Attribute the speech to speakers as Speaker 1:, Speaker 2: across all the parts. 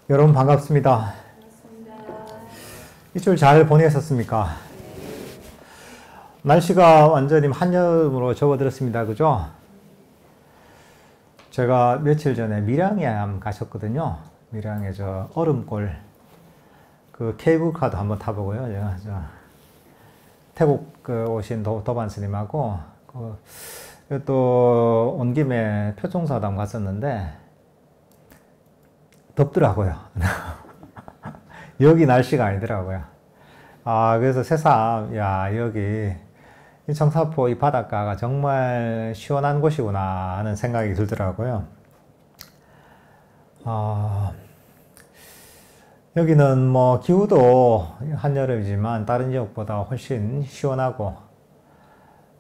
Speaker 1: 여러분 반갑습니다. 일주일 잘 보내셨습니까? 날씨가 완전히 한여름으로 접어들었습니다. 그죠? 제가 며칠 전에 밀양에 가셨거든요. 밀양에 저 얼음골 그 케이블카도 한번 타보고요. 제가 태국 오신 도반 스님하고 또 온 김에 표종사담 갔었는데 덥더라고요. 여기 날씨가 아니더라고요. 그래서 새삼, 여기 이 청사포 이 바닷가가 정말 시원한 곳이구나 하는 생각이 들더라고요. 여기는 뭐 기후도 한여름이지만 다른 지역보다 훨씬 시원하고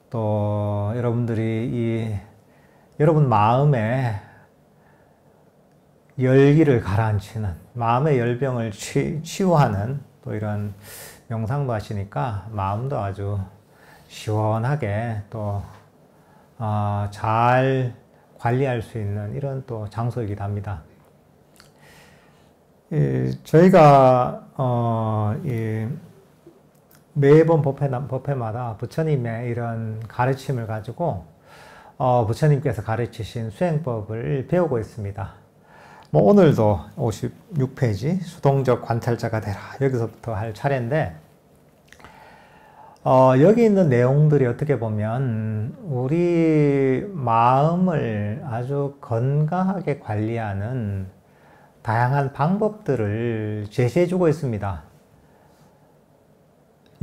Speaker 1: 또 여러분들이 여러분 마음에 열기를 가라앉히는 마음의 열병을 치유하는 또 이런 명상도 하시니까 마음도 아주 시원하게 또 잘 관리할 수 있는 이런 또 장소이기도 합니다. 저희가 매번 법회마다 부처님의 이런 가르침을 가지고 부처님께서 가르치신 수행법을 배우고 있습니다. 뭐 오늘도 56페이지 수동적 관찰자가 되라 여기서부터 할 차례인데 여기 있는 내용들이 어떻게 보면 우리 마음을 아주 건강하게 관리하는 다양한 방법들을 제시해주고 있습니다.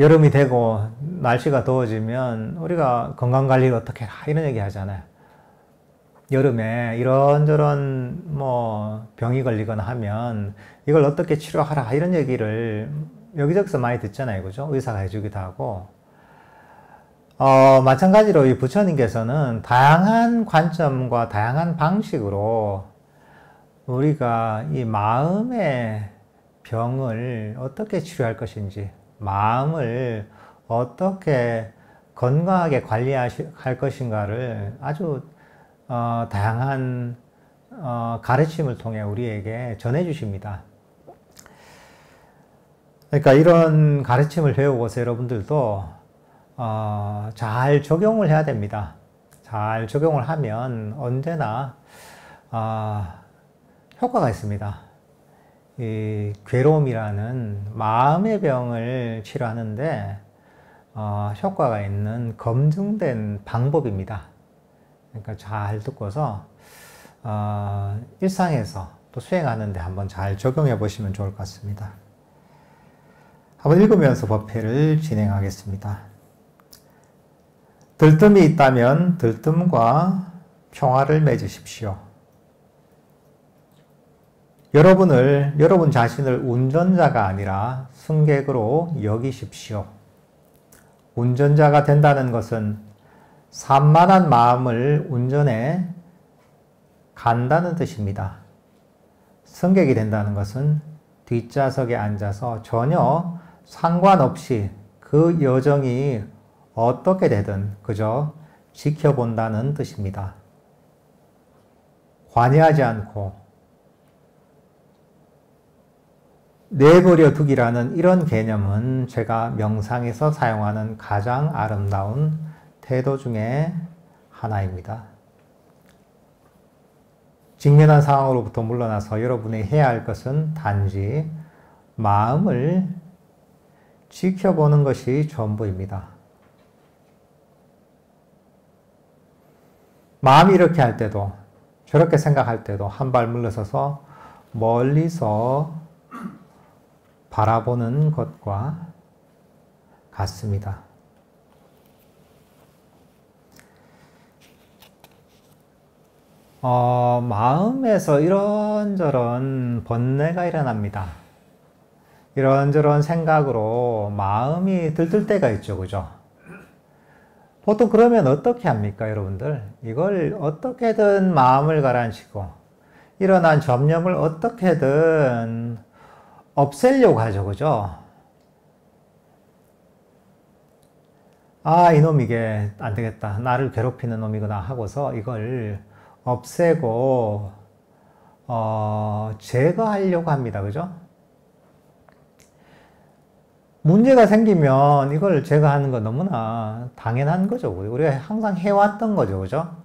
Speaker 1: 여름이 되고 날씨가 더워지면 우리가 건강관리를 어떻게 해라 이런 얘기 하잖아요. 여름에 이런저런 뭐 병이 걸리거나 하면 이걸 어떻게 치료하라 이런 얘기를 여기저기서 많이 듣잖아요. 그죠? 의사가 해주기도 하고 마찬가지로 이 부처님께서는 다양한 관점과 다양한 방식으로 우리가 이 마음의 병을 어떻게 치료할 것인지 마음을 어떻게 건강하게 관리할 것인가를 아주 다양한 가르침을 통해 우리에게 전해 주십니다. 그러니까 이런 가르침을 배우고서 여러분들도 잘 적용을 해야 됩니다. 잘 적용을 하면 언제나 효과가 있습니다. 이 괴로움이라는 마음의 병을 치료하는데 효과가 있는 검증된 방법입니다. 그러니까 잘 듣고서 일상에서 또 수행하는데 한번 잘 적용해 보시면 좋을 것 같습니다. 한번 읽으면서 법회를 진행하겠습니다. 들뜸이 있다면 들뜸과 평화를 맺으십시오. 여러분 자신을 운전자가 아니라 승객으로 여기십시오. 운전자가 된다는 것은 산만한 마음을 운전해 간다는 뜻입니다. 승객이 된다는 것은 뒷좌석에 앉아서 전혀 상관없이 그 여정이 어떻게 되든 그저 지켜본다는 뜻입니다. 관여하지 않고 내버려 두기라는 이런 개념은 제가 명상에서 사용하는 가장 아름다운 태도 중에 하나입니다. 직면한 상황으로부터 물러나서 여러분이 해야 할 것은 단지 마음을 지켜보는 것이 전부입니다. 마음이 이렇게 할 때도 저렇게 생각할 때도 한 발 물러서서 멀리서 바라보는 것과 같습니다. 마음에서 이런저런 번뇌가 일어납니다. 이런저런 생각으로 마음이 들뜰 때가 있죠. 그죠? 보통 그러면 어떻게 합니까, 여러분들? 이걸 어떻게든 마음을 가라앉히고 일어난 잡념을 어떻게든 없애려고 하죠. 그죠? 이놈 이게 안 되겠다. 나를 괴롭히는 놈이구나 하고서 이걸 없애고 제거하려고 합니다. 그죠? 문제가 생기면 이걸 제거하는 건 너무나 당연한 거죠. 우리가 항상 해왔던 거죠. 그죠?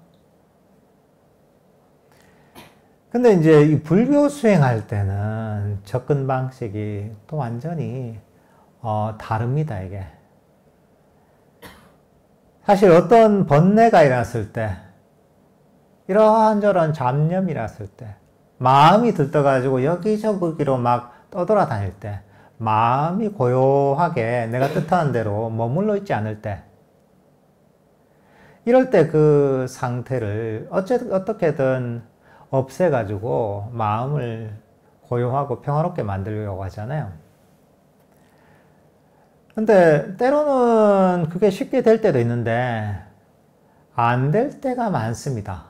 Speaker 1: 근데 이제 이 불교 수행할 때는 접근 방식이 또 완전히 다릅니다, 이게. 사실 어떤 번뇌가 일어났을 때, 이런저런 잡념이 일어났을 때, 마음이 들떠가지고 여기저기로 막 떠돌아다닐 때, 마음이 고요하게 내가 뜻하는 대로 머물러 있지 않을 때, 이럴 때 그 상태를 어떻게든 없애가지고 마음을 고요하고 평화롭게 만들려고 하잖아요. 근데 때로는 그게 쉽게 될 때도 있는데 안 될 때가 많습니다.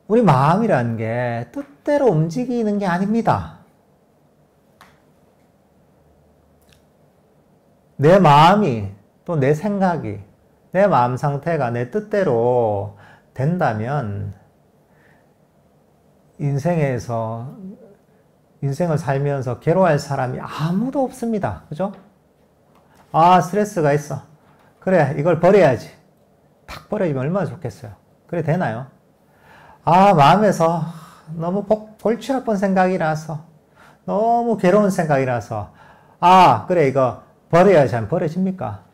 Speaker 1: 우리 마음이라는 게 뜻대로 움직이는 게 아닙니다. 내 마음이 또 내 생각이 내 마음 상태가 내 뜻대로 된다면 인생을 살면서 괴로워할 사람이 아무도 없습니다. 그죠? 아, 스트레스가 있어. 그래, 이걸 버려야지. 탁 버려지면 얼마나 좋겠어요. 그래, 되나요? 아, 마음에서 너무 골치 아픈 생각이 나서, 너무 괴로운 생각이 나서, 아, 그래, 이거 버려야지 하면 버려집니까?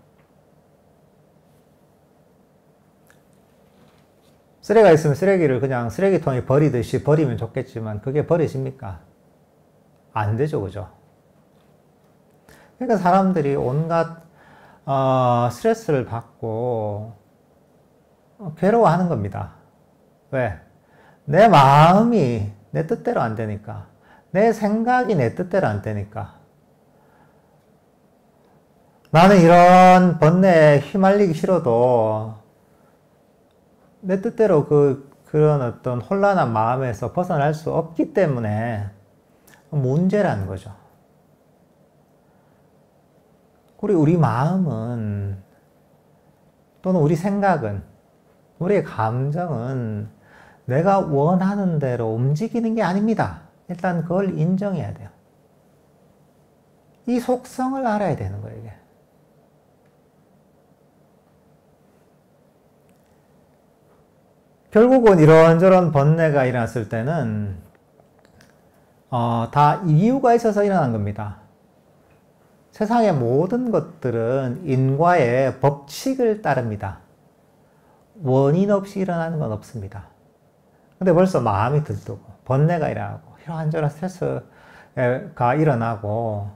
Speaker 1: 쓰레기가 있으면 쓰레기를 그냥 쓰레기통에 버리듯이 버리면 좋겠지만 그게 버려집니까? 안 되죠, 그죠? 그러니까 사람들이 온갖 스트레스를 받고 괴로워하는 겁니다. 왜? 내 마음이 내 뜻대로 안 되니까, 내 생각이 내 뜻대로 안 되니까. 나는 이런 번뇌에 휘말리기 싫어도 내 뜻대로 그런 어떤 혼란한 마음에서 벗어날 수 없기 때문에 문제라는 거죠. 우리 마음은, 또는 우리 생각은, 우리의 감정은 내가 원하는 대로 움직이는 게 아닙니다. 일단 그걸 인정해야 돼요. 이 속성을 알아야 되는 거예요, 이게. 결국은 이런저런 번뇌가 일어났을 때는 다 이유가 있어서 일어난 겁니다. 세상의 모든 것들은 인과의 법칙을 따릅니다. 원인 없이 일어나는 건 없습니다. 근데 벌써 마음이 들뜨고 번뇌가 일어나고 이런저런 스트레스가 일어나고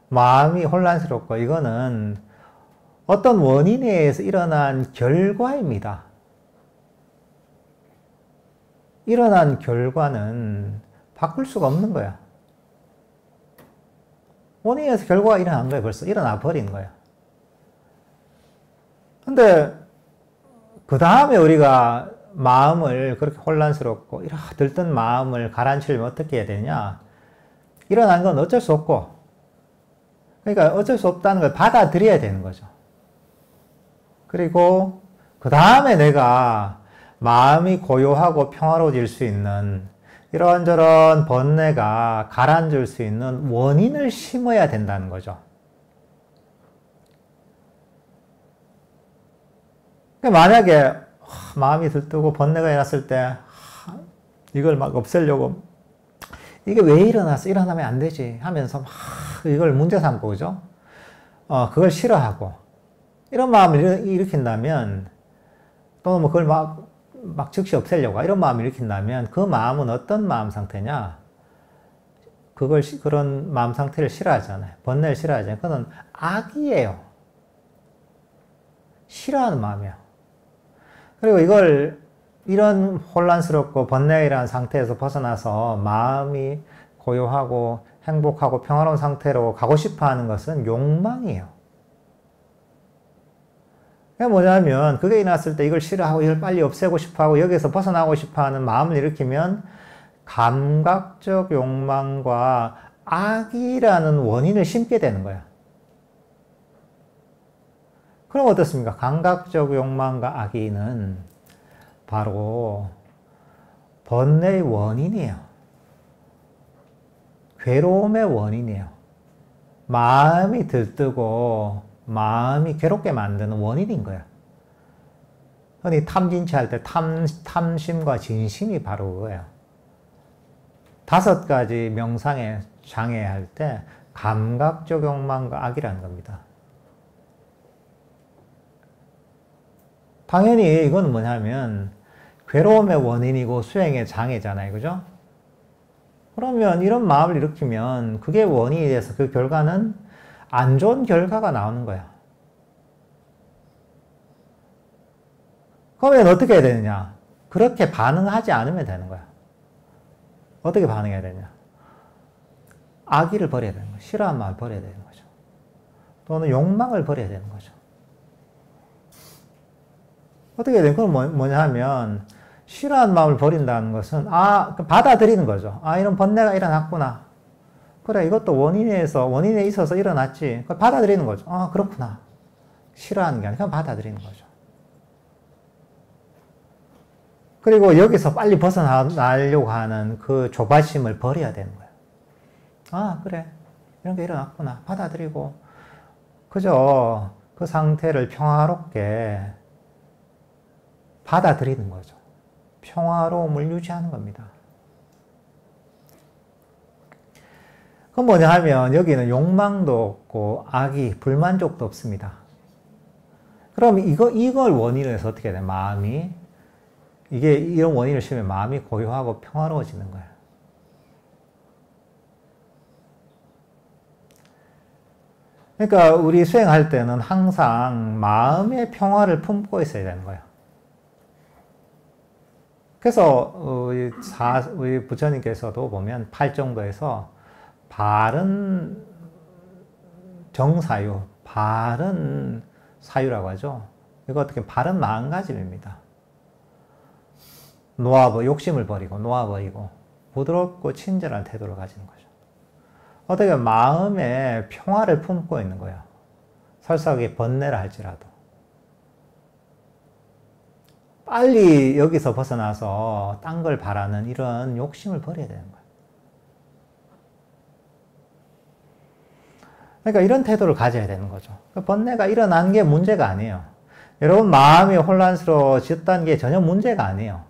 Speaker 1: 마음이 혼란스럽고, 이거는 어떤 원인에 의해서 일어난 결과입니다. 일어난 결과는 바꿀 수가 없는 거야. 원인에서 결과가 일어난 거예요. 벌써 일어나 버린 거야. 근데 그 다음에 우리가 마음을 그렇게 혼란스럽고 들뜬 마음을 가라앉히려면 어떻게 해야 되냐? 일어난 건 어쩔 수 없고, 그러니까 어쩔 수 없다는 걸 받아들여야 되는 거죠. 그리고 그 다음에 내가 마음이 고요하고 평화로워질 수 있는, 이런저런 번뇌가 가라앉을 수 있는 원인을 심어야 된다는 거죠. 만약에 마음이 들뜨고 번뇌가 일어났을 때 이걸 막 없애려고, 이게 왜 일어났어? 일어나면 안 되지 하면서 막 이걸 문제 삼고, 그죠? 그걸 싫어하고 이런 마음을 일으킨다면, 또는 뭐 그걸 막 즉시 없애려고 이런 마음을 일으킨다면, 그 마음은 어떤 마음 상태냐? 그런 마음 상태를 싫어하잖아요. 번뇌를 싫어하잖아요. 그건 악이에요. 싫어하는 마음이에요. 그리고 이런 혼란스럽고 번뇌가 일어난 상태에서 벗어나서 마음이 고요하고 행복하고 평화로운 상태로 가고 싶어 하는 것은 욕망이에요. 그게 뭐냐면, 그게 일어났을 때 이걸 싫어하고 이걸 빨리 없애고 싶어하고 여기서 벗어나고 싶어하는 마음을 일으키면 감각적 욕망과 악이라는 원인을 심게 되는 거야. 그럼 어떻습니까? 감각적 욕망과 악의는 바로 번뇌의 원인이에요. 괴로움의 원인이에요. 마음이 들뜨고 마음이 괴롭게 만드는 원인인 거예요. 흔히 탐진치할 때 탐심과 진심이 바로 그거예요. 5가지 명상의 장애할 때 감각적 욕망과 악이라는 겁니다. 당연히 이건 뭐냐면 괴로움의 원인이고 수행의 장애잖아요. 그죠? 그러면 이런 마음을 일으키면 그게 원인이 돼서 그 결과는 안 좋은 결과가 나오는 거야. 그러면 어떻게 해야 되느냐? 그렇게 반응하지 않으면 되는 거야. 어떻게 반응해야 되냐? 악의를 버려야 되는 거야. 싫어하는 마음을 버려야 되는 거죠. 또는 욕망을 버려야 되는 거죠. 어떻게 해야 되냐? 그건 뭐냐 하면 싫어하는 마음을 버린다는 것은 받아들이는 거죠. 이런 번뇌가 일어났구나. 그래, 이것도 원인에 있어서 일어났지. 그걸 받아들이는 거죠. 그렇구나. 싫어하는 게 아니라 그냥 받아들이는 거죠. 그리고 여기서 빨리 벗어나려고 하는 그 조바심을 버려야 되는 거예요. 그래. 이런 게 일어났구나. 받아들이고. 그저 그 상태를 평화롭게 받아들이는 거죠. 평화로움을 유지하는 겁니다. 그건 뭐냐 하면 여기는 욕망도 없고 악의, 불만족도 없습니다. 그럼 이걸 원인으로 해서 어떻게 돼? 마음이 이런 원인을 심으면 마음이 고요하고 평화로워지는 거예요. 그러니까 우리 수행할 때는 항상 마음의 평화를 품고 있어야 되는 거예요. 그래서 우리 부처님께서도 보면 8정도에서 바른 정사유, 바른 사유라고 하죠. 이거 어떻게 바른 마음가짐입니다. 욕심을 버리고 놓아버리고 부드럽고 친절한 태도를 가지는 거죠. 어떻게 마음에 평화를 품고 있는 거예요. 설사 그게 번뇌라 할지라도. 빨리 여기서 벗어나서 딴 걸 바라는 이런 욕심을 버려야 되는 거예요. 그러니까 이런 태도를 가져야 되는 거죠. 번뇌가 일어난 게 문제가 아니에요. 여러분 마음이 혼란스러워졌다는 게 전혀 문제가 아니에요.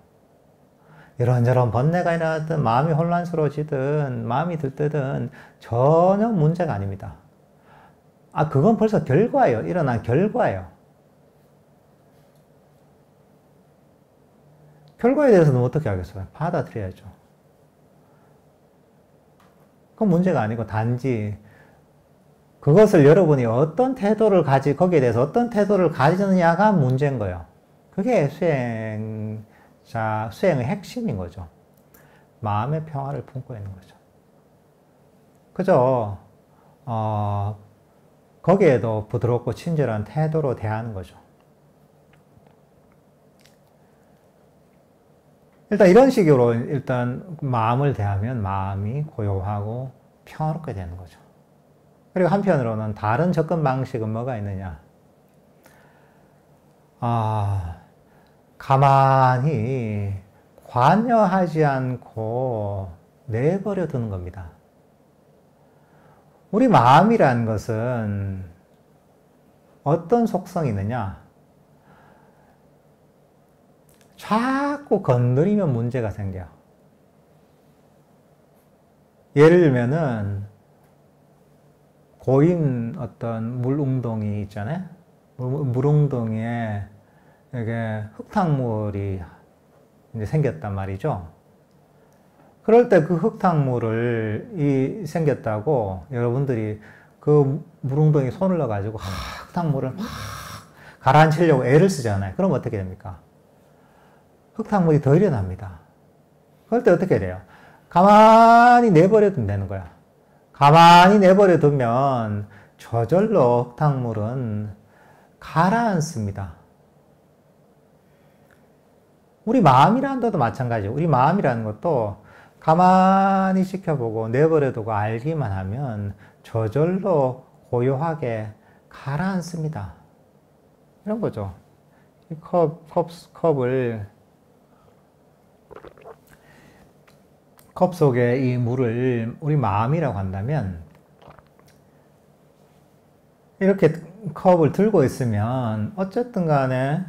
Speaker 1: 이런저런 번뇌가 일어나든 마음이 혼란스러워지든 마음이 들뜨든 전혀 문제가 아닙니다. 그건 벌써 결과예요. 일어난 결과예요. 결과에 대해서는 어떻게 하겠어요? 받아들여야죠. 그건 문제가 아니고 단지 그것을 여러분이 어떤 태도를 거기에 대해서 어떤 태도를 가지느냐가 문제인 거예요. 그게 수행의 핵심인 거죠. 마음의 평화를 품고 있는 거죠. 그죠? 거기에도 부드럽고 친절한 태도로 대하는 거죠. 일단 이런 식으로 마음을 대하면 마음이 고요하고 평화롭게 되는 거죠. 그리고 한편으로는 다른 접근 방식은 뭐가 있느냐? 가만히 관여하지 않고 내버려 두는 겁니다. 우리 마음이라는 것은 어떤 속성이 있느냐? 자꾸 건드리면 문제가 생겨요. 예를 들면은 고인 어떤 물웅덩이 있잖아요. 물웅덩이에 이게 흙탕물이 이제 생겼단 말이죠. 그럴 때 그 흙탕물을 생겼다고 여러분들이 그 물웅덩이 손을 넣어가지고 흙탕물을 막 가라앉히려고 애를 쓰잖아요. 그럼 어떻게 됩니까? 흙탕물이 더 일어납니다. 그럴 때 어떻게 돼요? 가만히 내버려 두면 되는 거야. 가만히 내버려 두면 저절로 흙탕물은 가라앉습니다. 우리 마음이라는 것도 마찬가지예요. 우리 마음이라는 것도 가만히 지켜보고 내버려 두고 알기만 하면 저절로 고요하게 가라앉습니다. 이런 거죠. 이 컵을 컵 속에 이 물을 우리 마음이라고 한다면, 이렇게 컵을 들고 있으면 어쨌든 간에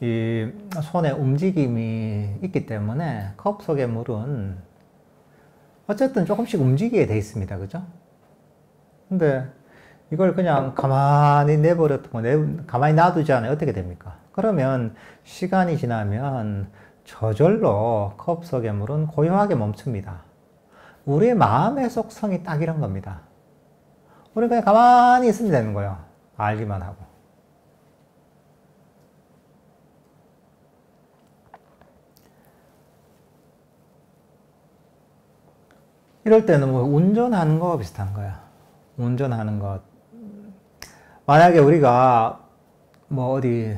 Speaker 1: 이 손의 움직임이 있기 때문에 컵 속의 물은 어쨌든 조금씩 움직이게 돼 있습니다. 그죠? 근데 이걸 그냥 가만히 내버렸고, 가만히 놔두지 않아요. 어떻게 됩니까? 그러면 시간이 지나면 저절로 컵 속의 물은 고요하게 멈춥니다. 우리의 마음의 속성이 딱 이런 겁니다. 우리는 그냥 가만히 있으면 되는 거예요. 알기만 하고. 이럴 때는 뭐 운전하는 거와 비슷한 거야. 운전하는 것. 만약에 우리가 뭐 어디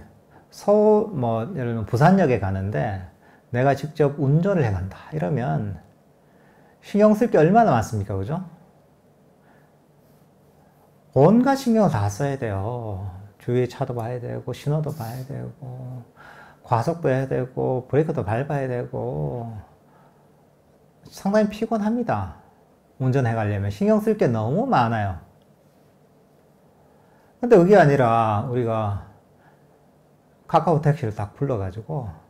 Speaker 1: 뭐 예를 들면 부산역에 가는데 내가 직접 운전을 해 간다. 이러면 신경 쓸 게 얼마나 많습니까? 그죠? 온갖 신경을 다 써야 돼요. 주위의 차도 봐야 되고, 신호도 봐야 되고, 과속도 해야 되고, 브레이크도 밟아야 되고, 상당히 피곤합니다. 운전해 가려면 신경 쓸 게 너무 많아요. 근데 그게 아니라 우리가 카카오 택시를 딱 불러가지고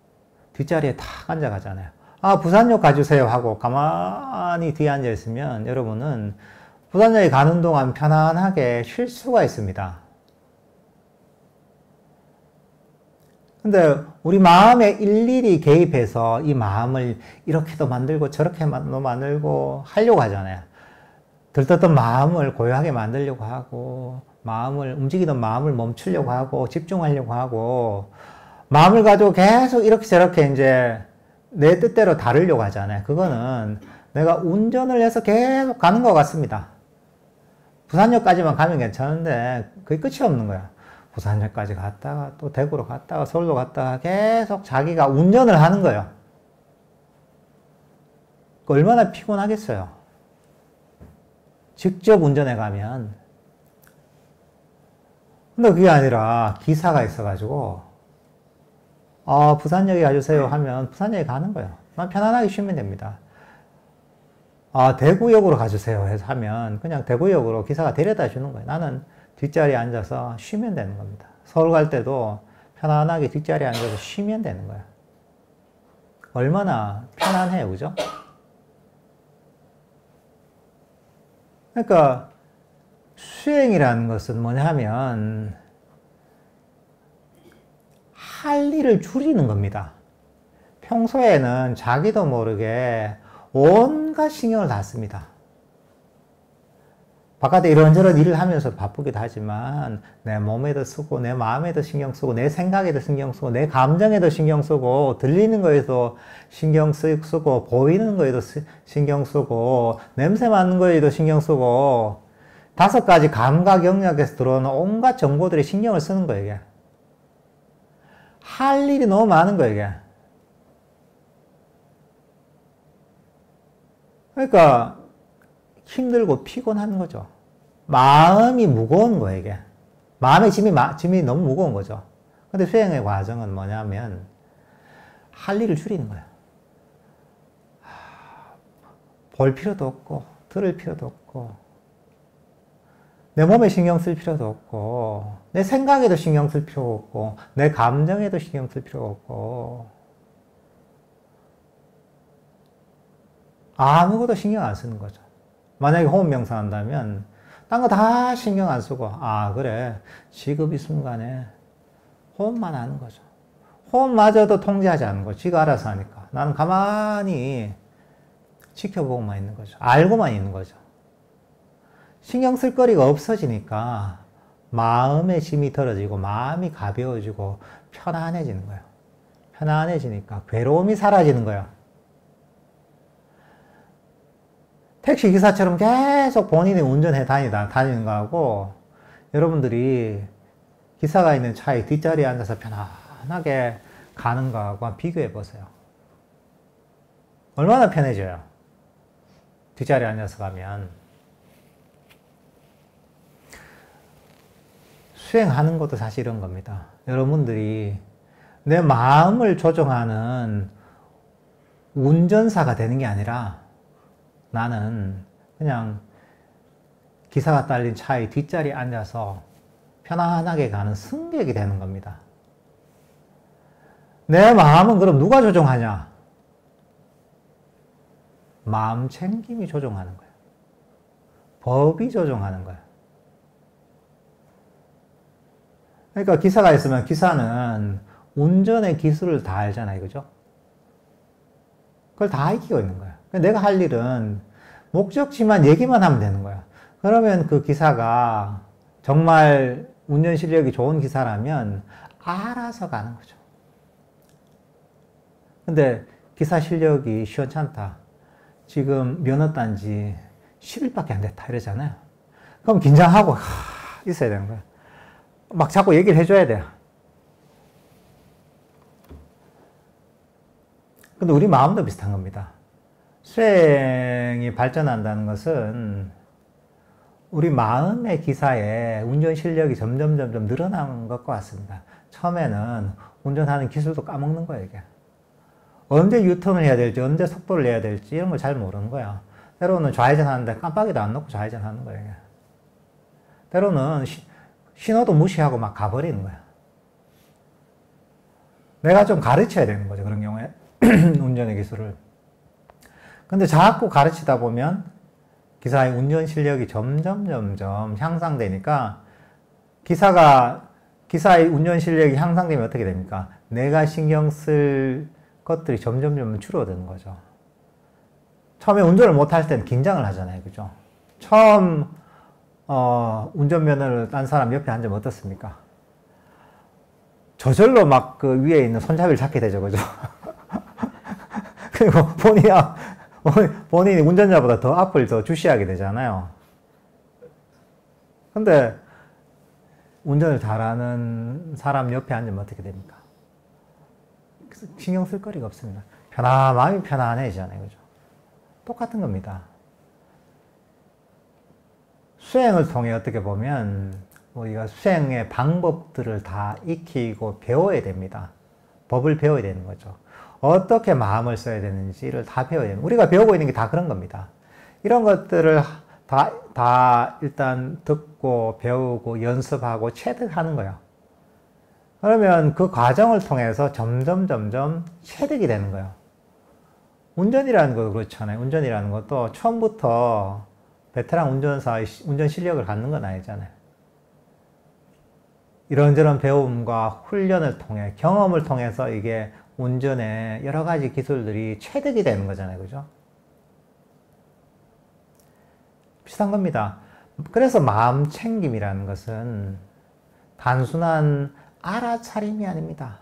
Speaker 1: 뒷자리에 탁 앉아가잖아요. 아, 부산역 가주세요 하고 가만히 뒤에 앉아있으면 여러분은 부산역에 가는 동안 편안하게 쉴 수가 있습니다. 근데 우리 마음에 일일이 개입해서 이 마음을 이렇게도 만들고 저렇게도 만들고 하려고 하잖아요. 들떴던 마음을 고요하게 만들려고 하고, 움직이던 마음을 멈추려고 하고, 집중하려고 하고, 마음을 가지고 계속 이렇게 저렇게 이제 내 뜻대로 다루려고 하잖아요. 그거는 내가 운전을 해서 계속 가는 것 같습니다. 부산역까지만 가면 괜찮은데 그게 끝이 없는 거야. 부산역까지 갔다가 또 대구로 갔다가 서울로 갔다가 계속 자기가 운전을 하는 거예요. 얼마나 피곤하겠어요. 직접 운전해 가면. 근데 그게 아니라 기사가 있어가지고 부산역에 가주세요 하면 부산역에 가는 거예요. 난 편안하게 쉬면 됩니다. 대구역으로 가주세요 해서 하면 그냥 대구역으로 기사가 데려다 주는 거예요. 나는 뒷자리에 앉아서 쉬면 되는 겁니다. 서울 갈 때도 편안하게 뒷자리에 앉아서 쉬면 되는 거예요. 얼마나 편안해요. 그죠? 그러니까 수행이라는 것은 뭐냐면 할 일을 줄이는 겁니다. 평소에는 자기도 모르게 온갖 신경을 다 씁니다. 바깥에 이런저런 일을 하면서 바쁘기도 하지만 내 몸에도 쓰고 내 마음에도 신경 쓰고 내 생각에도 신경 쓰고 내 감정에도 신경 쓰고 들리는 거에도 신경 쓰고 보이는 거에도 신경 쓰고 냄새 맡는 거에도 신경 쓰고 5가지 감각 영역에서 들어오는 온갖 정보들이 신경을 쓰는 거예요. 이게. 할 일이 너무 많은 거예요. 이게. 그러니까 힘들고 피곤한 거죠. 마음이 무거운 거예요, 이게. 마음의 짐이 너무 무거운 거죠. 근데 수행의 과정은 뭐냐면, 할 일을 줄이는 거예요. 볼 필요도 없고, 들을 필요도 없고, 내 몸에 신경 쓸 필요도 없고, 내 생각에도 신경 쓸 필요 없고, 내 감정에도 신경 쓸 필요 없고, 아무것도 신경 안 쓰는 거죠. 만약에 호흡 명상한다면 딴 거 다 신경 안 쓰고 그래 지금 이 순간에 호흡만 하는 거죠. 호흡마저도 통제하지 않는 거죠. 지가 알아서 하니까. 나는 가만히 지켜보고만 있는 거죠. 알고만 있는 거죠. 신경 쓸 거리가 없어지니까 마음의 짐이 덜어지고 마음이 가벼워지고 편안해지는 거예요. 편안해지니까 괴로움이 사라지는 거예요. 택시 기사처럼 계속 본인이 운전해 다니는 거하고 여러분들이 기사가 있는 차에 뒷자리에 앉아서 편안하게 가는 거하고 비교해 보세요. 얼마나 편해져요? 뒷자리에 앉아서 가면. 수행하는 것도 사실 이런 겁니다. 여러분들이 내 마음을 조정하는 운전사가 되는 게 아니라 나는 그냥 기사가 딸린 차의 뒷자리에 앉아서 편안하게 가는 승객이 되는 겁니다. 내 마음은 그럼 누가 조종하냐? 마음 챙김이 조종하는 거예요. 법이 조종하는 거예요. 그러니까 기사가 있으면 기사는 운전의 기술을 다 알잖아요. 그죠? 그걸 다 익히고 있는 거야. 내가 할 일은 목적지만 얘기만 하면 되는 거야. 그러면 그 기사가 정말 운전 실력이 좋은 기사라면 알아서 가는 거죠. 근데 기사 실력이 시원찮다. 지금 면허 딴 지 10일밖에 안 됐다. 이러잖아요. 그럼 긴장하고 있어야 되는 거야. 막 자꾸 얘기를 해줘야 돼요. 근데 우리 마음도 비슷한 겁니다. 수행이 발전한다는 것은 우리 마음의 기사에 운전 실력이 점점 늘어나는 것과 같습니다. 처음에는 운전하는 기술도 까먹는 거예요, 이게. 언제 유턴을 해야 될지, 언제 속도를 내야 될지 이런 걸 잘 모르는 거야. 때로는 좌회전 하는데 깜빡이도 안 넣고 좌회전 하는 거예요, 이게. 때로는 신호도 무시하고 막 가버리는 거야. 내가 좀 가르쳐야 되는 거죠, 그런 경우에. 운전의 기술을. 근데 자꾸 가르치다 보면 기사의 운전 실력이 점점 향상되니까 기사의 운전 실력이 향상되면 어떻게 됩니까? 내가 신경 쓸 것들이 점점 줄어드는 거죠. 처음에 운전을 못할 때는 긴장을 하잖아요. 그죠? 처음 운전면허를 딴 사람 옆에 앉으면 어떻습니까? 저절로 막 그 위에 있는 손잡이를 잡게 되죠. 그죠? 그리고 본인이 운전자보다 더 앞을 더 주시하게 되잖아요. 근데 운전을 잘하는 사람 옆에 앉으면 어떻게 됩니까? 신경 쓸 거리가 없습니다. 마음이 편안해지잖아요. 그죠? 똑같은 겁니다. 수행을 통해 어떻게 보면 우리가 수행의 방법들을 다 익히고 배워야 됩니다. 법을 배워야 되는 거죠. 어떻게 마음을 써야 되는지를 다 배워야 됩니다. 우리가 배우고 있는 게 다 그런 겁니다. 이런 것들을 다 일단 듣고 배우고 연습하고 체득하는 거예요. 그러면 그 과정을 통해서 점점 체득이 되는 거예요. 운전이라는 것도 그렇잖아요. 운전이라는 것도 처음부터 베테랑 운전사의 운전 실력을 갖는 건 아니잖아요. 이런저런 배움과 훈련을 통해, 경험을 통해서 이게 운전의 여러 가지 기술들이 체득이 되는 거잖아요. 그죠? 비슷한 겁니다. 그래서 마음 챙김이라는 것은 단순한 알아차림이 아닙니다.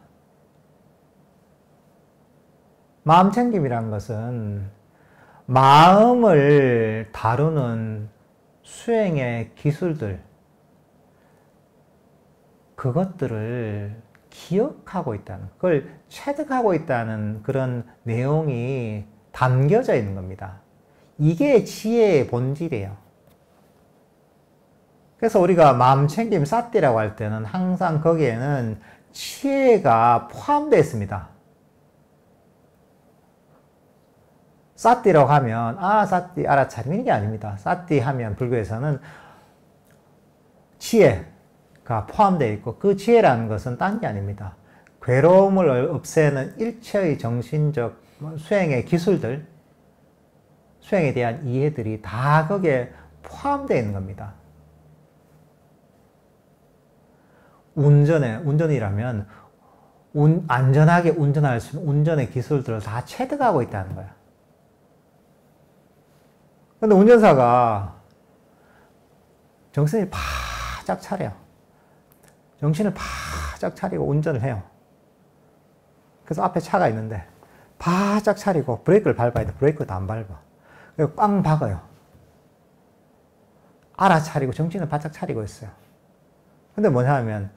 Speaker 1: 마음 챙김이라는 것은 마음을 다루는 수행의 기술들, 그것들을 기억하고 있다는, 그걸 체득하고 있다는 그런 내용이 담겨져 있는 겁니다. 이게 지혜의 본질이에요. 그래서 우리가 마음 챙김 사띠라고 할 때는 항상 거기에는 지혜가 포함되어 있습니다. 사띠라고 하면 사띠 알아차리는 게 아닙니다. 사띠 하면 불교에서는 지혜가 포함되어 있고 그 지혜라는 것은 딴 게 아닙니다. 괴로움을 없애는 일체의 정신적 수행의 기술들, 수행에 대한 이해들이 다 거기에 포함되어 있는 겁니다. 운전이라면 안전하게 운전할 수 있는 운전의 기술들을 다 체득하고 있다는 거야. 근데 운전사가 정신을 바짝 차려요. 정신을 바짝 차리고 운전을 해요. 그래서 앞에 차가 있는데 바짝 차리고 브레이크를 밟아야 돼. 브레이크도 안 밟아. 그리고 꽝 박아요. 알아차리고 정신을 바짝 차리고 있어요. 근데 뭐냐 하면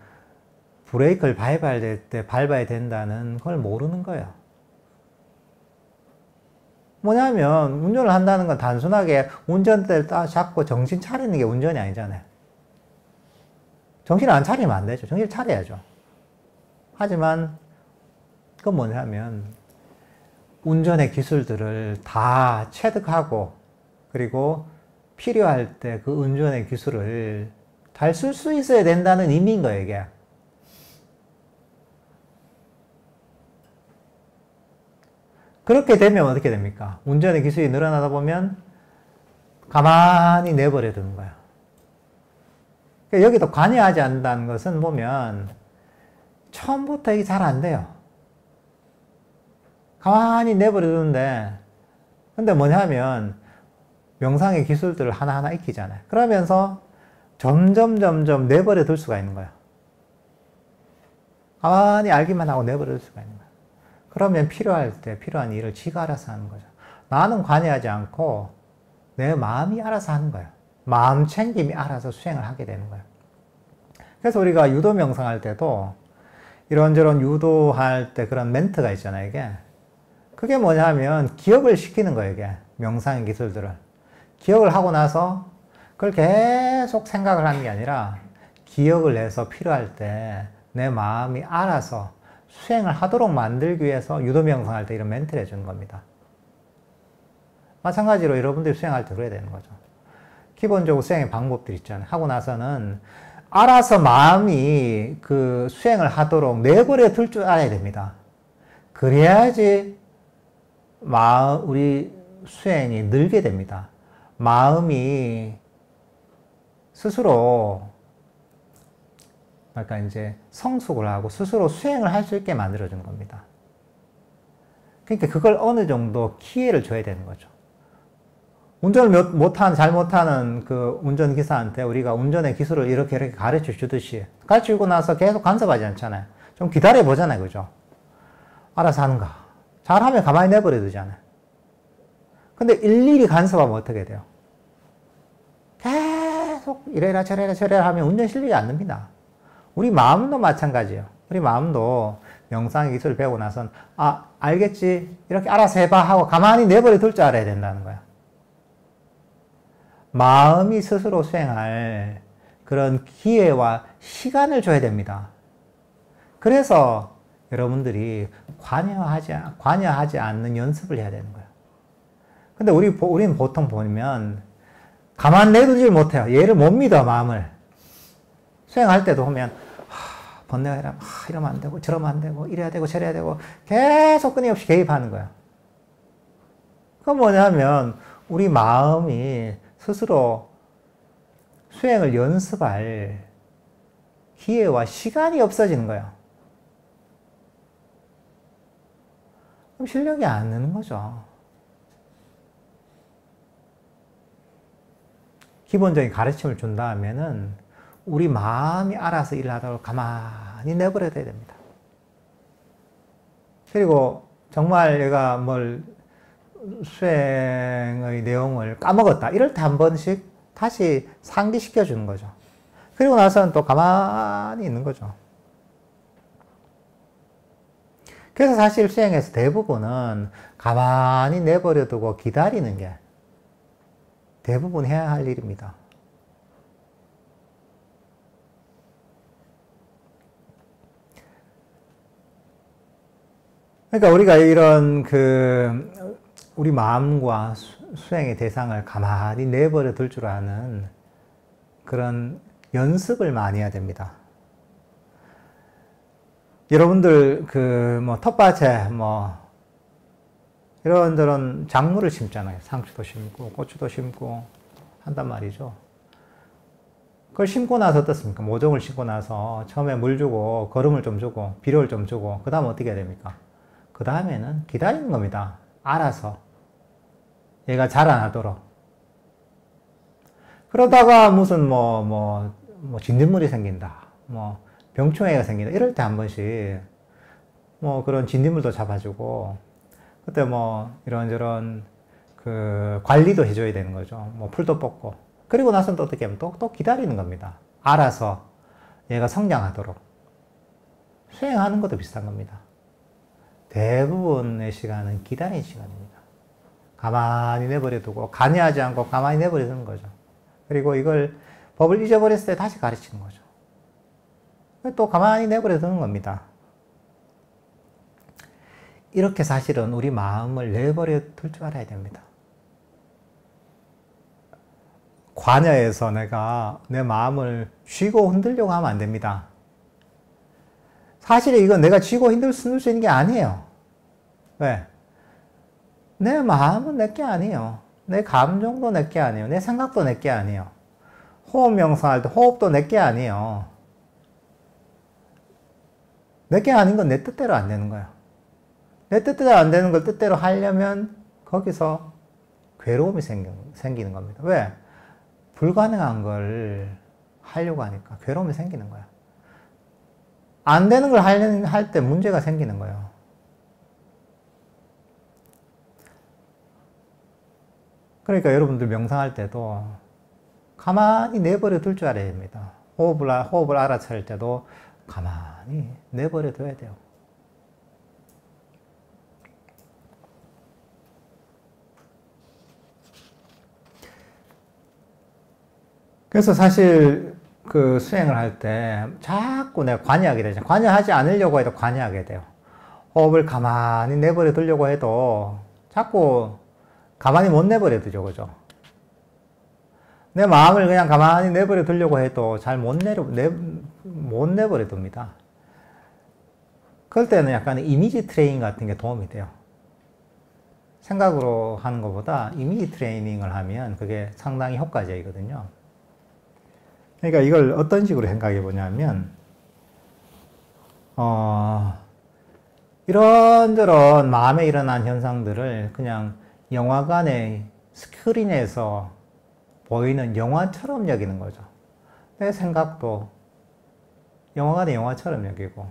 Speaker 1: 브레이크를 밟아야 될 때 밟아야 된다는 걸 모르는 거예요. 뭐냐면 운전을 한다는 건 단순하게 운전대를 딱 잡고 정신 차리는 게 운전이 아니잖아요. 정신을 안 차리면 안 되죠. 정신을 차려야죠. 하지만 그건 뭐냐면 운전의 기술들을 다 체득하고 그리고 필요할 때 그 운전의 기술을 잘 쓸 수 있어야 된다는 의미인 거예요, 이게. 그렇게 되면 어떻게 됩니까? 운전의 기술이 늘어나다 보면 가만히 내버려 두는 거야. 여기도 관여하지 않는다는 것은 보면 처음부터 이게 잘 안 돼요. 가만히 내버려 두는데, 근데 뭐냐면 명상의 기술들을 하나하나 익히잖아요. 그러면서 점점 내버려 둘 수가 있는 거예요. 가만히 알기만 하고 내버려 둘 수가 있는 거예요. 그러면 필요할 때 필요한 일을 지가 알아서 하는 거죠. 나는 관여하지 않고 내 마음이 알아서 하는 거예요. 마음 챙김이 알아서 수행을 하게 되는 거예요. 그래서 우리가 유도 명상할 때도 이런저런 유도할 때 그런 멘트가 있잖아요, 이게. 그게 뭐냐면 기억을 시키는 거예요, 이게. 명상의 기술들을. 기억을 하고 나서 그걸 계속 생각을 하는 게 아니라 기억을 해서 필요할 때 내 마음이 알아서 수행을 하도록 만들기 위해서 유도 명상할 때 이런 멘트를 해주는 겁니다. 마찬가지로 여러분들이 수행할 때 그래야 되는 거죠. 기본적으로 수행의 방법들 있잖아요. 하고 나서는 알아서 마음이 그 수행을 하도록 내버려 둘 줄 알아야 됩니다. 그래야지 우리 수행이 늘게 됩니다. 마음이 스스로 그러니까 이제 성숙을 하고 스스로 수행을 할 수 있게 만들어주는 겁니다. 그러니까 그걸 어느 정도 기회를 줘야 되는 거죠. 운전을 잘 못하는 그 운전기사한테 우리가 운전의 기술을 이렇게 가르쳐 주듯이 가르쳐 주고 나서 계속 간섭하지 않잖아요. 좀 기다려 보잖아요. 그죠? 알아서 하는가. 잘하면 가만히 내버려 두잖아요. 근데 일일이 간섭하면 어떻게 돼요? 계속 이래라 저래라 하면 운전 실력이 안 납니다. 우리 마음도 마찬가지예요. 우리 마음도 명상의 기술을 배우고 나선 알겠지? 이렇게 알아서 해봐 하고 가만히 내버려 둘 줄 알아야 된다는 거야. 마음이 스스로 수행할 그런 기회와 시간을 줘야 됩니다. 그래서 여러분들이 관여하지 않는 연습을 해야 되는 거예요. 근데 우리는 보통 보면 가만 내두질 못해요. 얘를 못 믿어, 마음을. 수행할 때도 보면 번뇌가 이러면 안 되고 저러면 안 되고 이래야 되고 저래야 되고 계속 끊임없이 개입하는 거야. 그건 뭐냐면 우리 마음이 스스로 수행을 연습할 기회와 시간이 없어지는 거예요. 그럼 실력이 안 느는 거죠. 기본적인 가르침을 준 다음에는 우리 마음이 알아서 일을 하도록 가만히 내버려야 됩니다. 그리고 정말 얘가 수행의 내용을 까먹었다. 이럴 때 한 번씩 다시 상기시켜 주는 거죠. 그리고 나서는 또 가만히 있는 거죠. 그래서 사실 수행에서 대부분은 가만히 내버려 두고 기다리는 게 대부분 해야 할 일입니다. 그러니까 우리가 이런 우리 마음과 수행의 대상을 가만히 내버려 둘 줄 아는 그런 연습을 많이 해야 됩니다. 여러분들 텃밭에 이런저런 작물을 심잖아요. 상추도 심고 고추도 심고 한단 말이죠. 그걸 심고 나서 어떻습니까? 모종을 심고 나서 처음에 물 주고 거름을 좀 주고 비료를 좀 주고 그 다음 어떻게 해야 됩니까? 그 다음에는 기다리는 겁니다. 알아서 얘가 자라나도록. 그러다가 무슨 진딧물이 생긴다, 병충해가 생긴다 이럴 때 한 번씩 그런 진딧물도 잡아주고 그때 이런저런 관리도 해줘야 되는 거죠. 풀도 뽑고. 그리고 나서는 또 어떻게 하면 또 기다리는 겁니다. 알아서 얘가 성장하도록. 수행하는 것도 비슷한 겁니다. 대부분의 시간은 기다리는 시간입니다. 가만히 내버려두고 관여하지 않고 가만히 내버려두는 거죠. 그리고 이걸 법을 잊어버렸을 때 다시 가르치는 거죠. 또 가만히 내버려두는 겁니다. 이렇게 사실은 우리 마음을 내버려 둘 줄 알아야 됩니다. 관여해서 내가 내 마음을 쥐고 흔들려고 하면 안 됩니다. 사실 이건 내가 쥐고 흔들 수 있는 게 아니에요. 왜? 내 마음은 내 게 아니에요. 내 감정도 내 게 아니에요. 내 생각도 내 게 아니에요. 호흡 명상할 때 호흡도 내 게 아니에요. 내 게 아닌 건 내 뜻대로 안 되는 거예요. 내 뜻대로 안 되는 걸 뜻대로 하려면 거기서 괴로움이 생기는 겁니다. 왜? 불가능한 걸 하려고 하니까 괴로움이 생기는 거야. 안 되는 걸 할 때 문제가 생기는 거예요. 그러니까 여러분들 명상할 때도 가만히 내버려 둘 줄 알아야 됩니다. 호흡을 알아차릴 때도 가만히 내버려 둬야 돼요. 그래서 사실 그 수행을 할 때 자꾸 내가 관여하게 되죠. 관여하지 않으려고 해도 관여하게 돼요. 호흡을 가만히 내버려 두려고 해도 자꾸 가만히 못 내버려 두죠. 그죠? 내 마음을 그냥 가만히 내버려 두려고 해도 잘 못 내버려 둡니다. 그럴 때는 약간 이미지 트레이닝 같은 게 도움이 돼요. 생각으로 하는 것보다 이미지 트레이닝을 하면 그게 상당히 효과적이거든요. 그러니까 이걸 어떤 식으로 생각해 보냐면, 이런저런 마음에 일어난 현상들을 그냥 영화관의 스크린에서 보이는 영화처럼 여기는 거죠. 내 생각도 영화관의 영화처럼 여기고,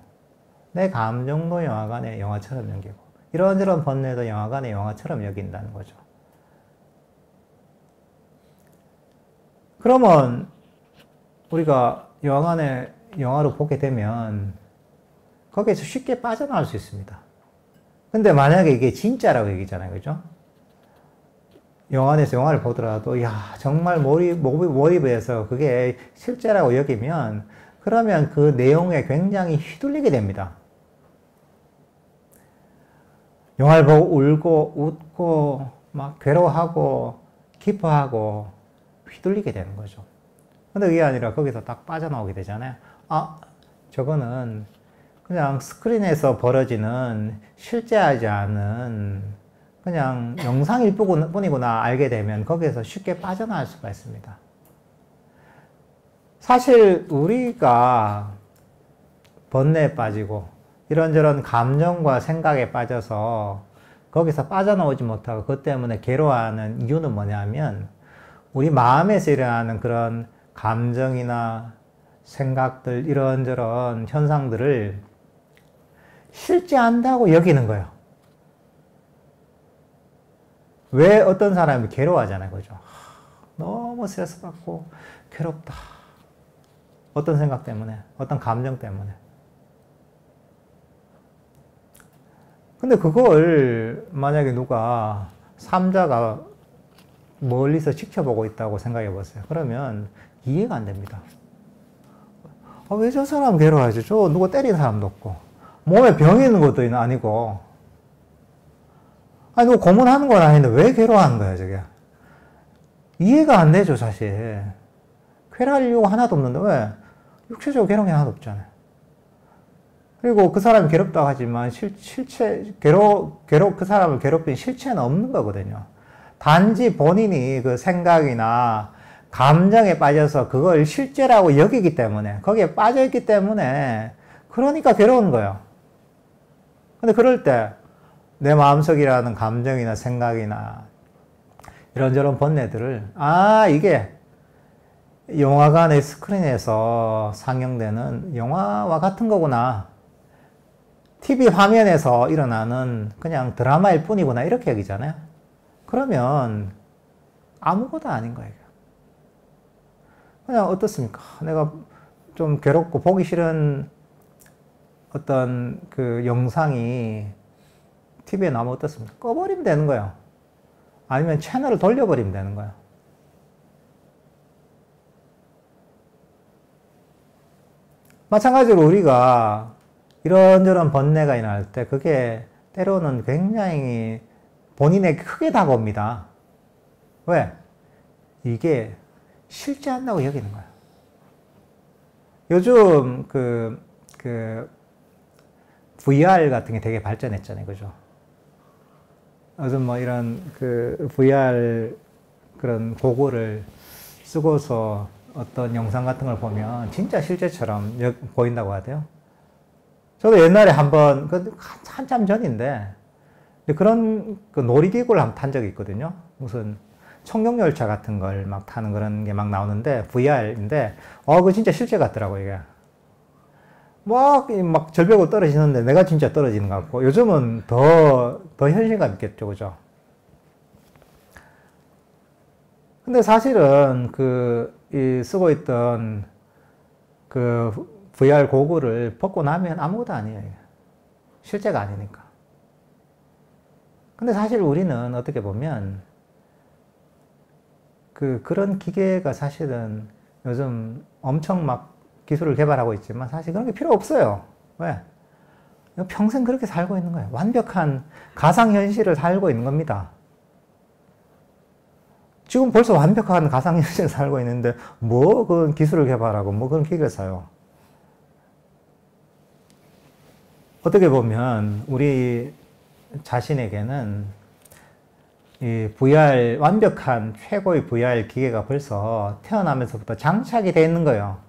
Speaker 1: 내 감정도 영화관의 영화처럼 여기고, 이런저런 번뇌도 영화관의 영화처럼 여긴다는 거죠. 그러면 우리가 영화관의 영화를 보게 되면 거기에서 쉽게 빠져나올 수 있습니다. 근데 만약에 이게 진짜라고 얘기잖아요. 그죠? 영화관에서 영화를 보더라도, 야, 정말 몰입해서 그게 실제라고 여기면, 그러면 그 내용에 굉장히 휘둘리게 됩니다. 영화를 보고 울고, 웃고, 막 괴로워하고, 기뻐하고, 휘둘리게 되는 거죠. 근데 그게 아니라 거기서 딱 빠져나오게 되잖아요. 아, 저거는 그냥 스크린에서 벌어지는 실제하지 않은 그냥 영상일 뿐이구나 알게 되면 거기에서 쉽게 빠져나갈 수가 있습니다. 사실 우리가 번뇌에 빠지고 이런저런 감정과 생각에 빠져서 거기서 빠져나오지 못하고 그것 때문에 괴로워하는 이유는 뭐냐면 우리 마음에서 일어나는 그런 감정이나 생각들, 이런저런 현상들을 실제한다고 여기는 거예요. 왜 어떤 사람이 괴로워하잖아요. 그죠? 너무 스트레스 받고 괴롭다. 어떤 생각 때문에, 어떤 감정 때문에. 근데 그걸 만약에 누가 삼자가 멀리서 지켜보고 있다고 생각해 보세요. 그러면 이해가 안 됩니다. 왜 저 사람 괴로워하지? 저 누가 때리는 사람도 없고 몸에 병이 있는 것도 아니고 아니 누가 고문하는 건 아닌데 왜 괴로워하는 거야 저게? 이해가 안 되죠 사실. 괴로워할 이유가 하나도 없는데 왜? 육체적으로 괴로운 게 하나도 없잖아요. 그리고 그 사람이 괴롭다고 하지만 그 사람을 괴롭힌 실체는 없는 거거든요. 단지 본인이 그 생각이나 감정에 빠져서 그걸 실제라고 여기기 때문에, 거기에 빠져있기 때문에, 그러니까 괴로운 거예요. 근데 그럴 때, 내 마음속이라는 감정이나 생각이나, 이런저런 번뇌들을, 이게 영화관의 스크린에서 상영되는 영화와 같은 거구나. TV 화면에서 일어나는 그냥 드라마일 뿐이구나. 이렇게 여기잖아요. 그러면 아무것도 아닌 거예요. 그냥 어떻습니까? 내가 좀 괴롭고 보기 싫은 어떤 그 영상이 TV에 나오면 어떻습니까? 꺼버리면 되는 거예요. 아니면 채널을 돌려버리면 되는 거예요. 마찬가지로 우리가 이런저런 번뇌가 일어날 때 그게 때로는 굉장히 본인에게 크게 다가옵니다. 왜? 이게 실제한다고 여기는 거야. 요즘 VR 같은 게 되게 발전했잖아요. 그죠? 요즘 뭐 이런 VR 그런 고글을 쓰고서 어떤 영상 같은 걸 보면 진짜 실제처럼 보인다고 하대요. 저도 옛날에 한번, 한참 전인데, 그런 놀이기구를 한번 탄 적이 있거든요. 무슨 청룡열차 같은 걸 막 타는 그런 게 막 나오는데, VR인데, 그거 진짜 실제 같더라고, 이게. 막 절벽으로 떨어지는데 내가 진짜 떨어지는 것 같고, 요즘은 더 현실감 있겠죠, 그죠? 근데 사실은 쓰고 있던 VR 고글을 벗고 나면 아무것도 아니에요. 실제가 아니니까. 근데 사실 우리는 어떻게 보면 그런 기계가 사실은 요즘 엄청 막 기술을 개발하고 있지만 사실 그런 게 필요 없어요. 왜? 평생 그렇게 살고 있는 거예요. 완벽한 가상현실을 살고 있는 겁니다. 지금 벌써 완벽한 가상현실을 살고 있는데 뭐 그런 기술을 개발하고 뭐 그런 기계를 사요. 어떻게 보면 우리 자신에게는 이 VR, 완벽한 최고의 VR 기계가 벌써 태어나면서부터 장착이 되어 있는 거예요.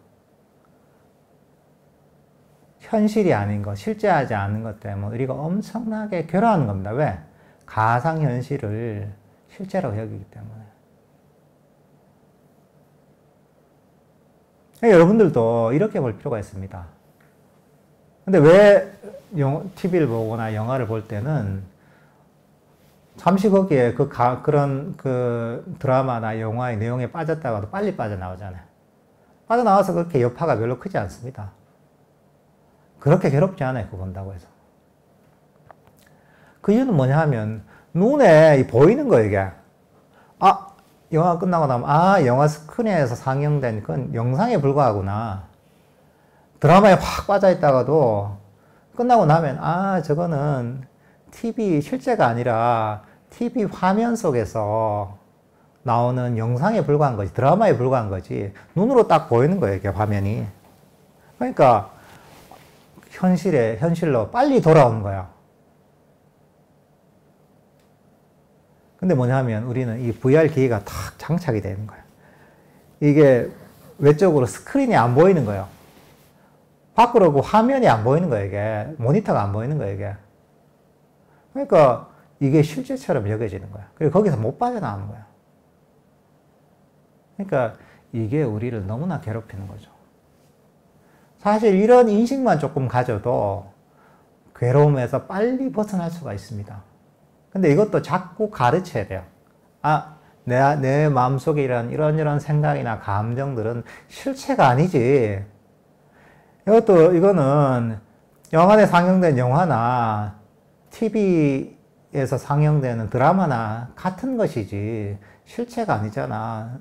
Speaker 1: 현실이 아닌 것, 실제하지 않은 것 때문에 우리가 엄청나게 괴로워하는 겁니다. 왜? 가상현실을 실제라고 여기기 때문에. 여러분들도 이렇게 볼 필요가 있습니다. 근데 왜 TV를 보거나 영화를 볼 때는 잠시 거기에 그런 드라마나 영화의 내용에 빠졌다가도 빨리 빠져나오잖아요. 빠져나와서 그렇게 여파가 별로 크지 않습니다. 그렇게 괴롭지 않아요. 그거 본다고 해서. 그 이유는 뭐냐 하면 눈에 보이는 거예요, 이게. 영화 끝나고 나면 영화 스크린에서 상영된 그건 영상에 불과하구나. 드라마에 확 빠져있다가도 끝나고 나면 저거는 TV 실제가 아니라 TV 화면 속에서 나오는 영상에 불과한 거지, 드라마에 불과한 거지. 눈으로 딱 보이는 거예요, 이게 화면이. 그러니까 현실로 빨리 돌아오는 거야. 근데 뭐냐면 우리는 이 VR 기기가 탁 장착이 되는 거야. 이게 외적으로 스크린이 안 보이는 거예요. 밖으로 화면이 안 보이는 거예요, 이게. 모니터가 안 보이는 거예요, 이게. 그러니까 이게 실제처럼 여겨지는 거야. 그리고 거기서 못 빠져나오는 거야. 그러니까 이게 우리를 너무나 괴롭히는 거죠. 사실 이런 인식만 조금 가져도 괴로움에서 빨리 벗어날 수가 있습니다. 근데 이것도 자꾸 가르쳐야 돼요. 내 마음속에 이런 생각이나 감정들은 실체가 아니지. 이거는 영화에 상영된 영화나 TV에서 상영되는 드라마나 같은 것이지 실체가 아니잖아.